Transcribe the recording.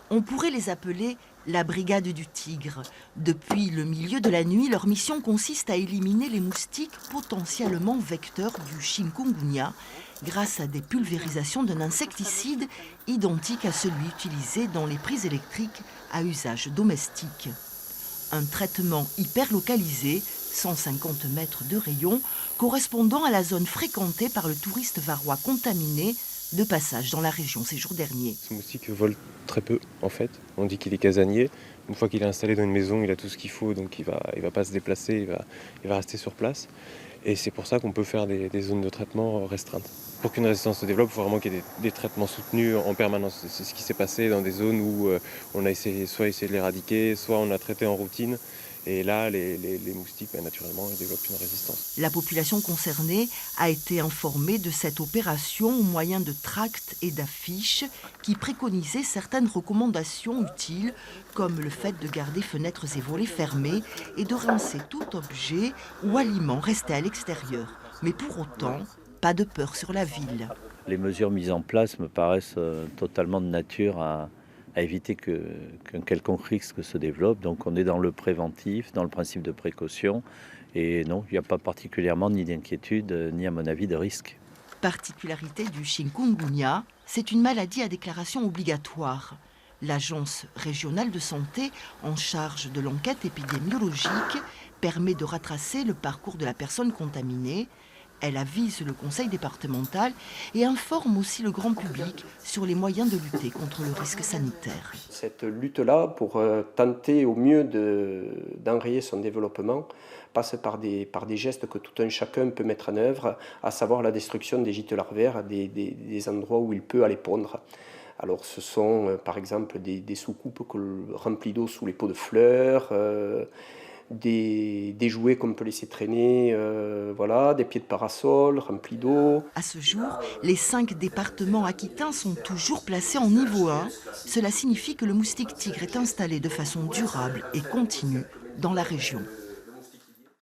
On pourrait les appeler la brigade du tigre. Depuis le milieu de la nuit, leur mission consiste à éliminer les moustiques potentiellement vecteurs du chikungunya grâce à des pulvérisations d'un insecticide identique à celui utilisé dans les prises électriques à usage domestique. Un traitement hyper localisé, 150 mètres de rayon, correspondant à la zone fréquentée par le touriste varois contaminé de passage dans la région ces jours derniers. Ce moustique vole très peu en fait. On dit qu'il est casanier. Une fois qu'il est installé dans une maison, il a tout ce qu'il faut, donc il va pas se déplacer, il va rester sur place. Et c'est pour ça qu'on peut faire des zones de traitement restreintes. Pour qu'une résistance se développe, il faut vraiment qu'il y ait des traitements soutenus en permanence. C'est ce qui s'est passé dans des zones où on a soit essayé de l'éradiquer, soit on a traité en routine. Et là, les moustiques, naturellement, ils développent une résistance. La population concernée a été informée de cette opération au moyen de tracts et d'affiches qui préconisaient certaines recommandations utiles, comme le fait de garder fenêtres et volets fermés et de rincer tout objet ou aliment resté à l'extérieur. Mais pour autant, pas de peur sur la ville. Les mesures mises en place me paraissent totalement de nature à éviter qu'un quelconque risque se développe. Donc on est dans le préventif, dans le principe de précaution. Et non, il n'y a pas particulièrement ni d'inquiétude, ni à mon avis de risque. Particularité du chikungunya, c'est une maladie à déclaration obligatoire. L'Agence régionale de santé, en charge de l'enquête épidémiologique, permet de retracer le parcours de la personne contaminée. Elle avise le conseil départemental et informe aussi le grand public sur les moyens de lutter contre le risque sanitaire. Cette lutte-là, pour tenter au mieux d'enrayer son développement, passe par des gestes que tout un chacun peut mettre en œuvre, à savoir la destruction des gîtes larvaires, des endroits où il peut aller pondre. Alors ce sont par exemple des soucoupes remplies d'eau sous les pots de fleurs, des jouets qu'on peut laisser traîner, des pieds de parasol remplis d'eau. À ce jour, les 5 départements aquitains sont toujours placés en niveau 1. Cela signifie que le moustique tigre est installé de façon durable et continue dans la région.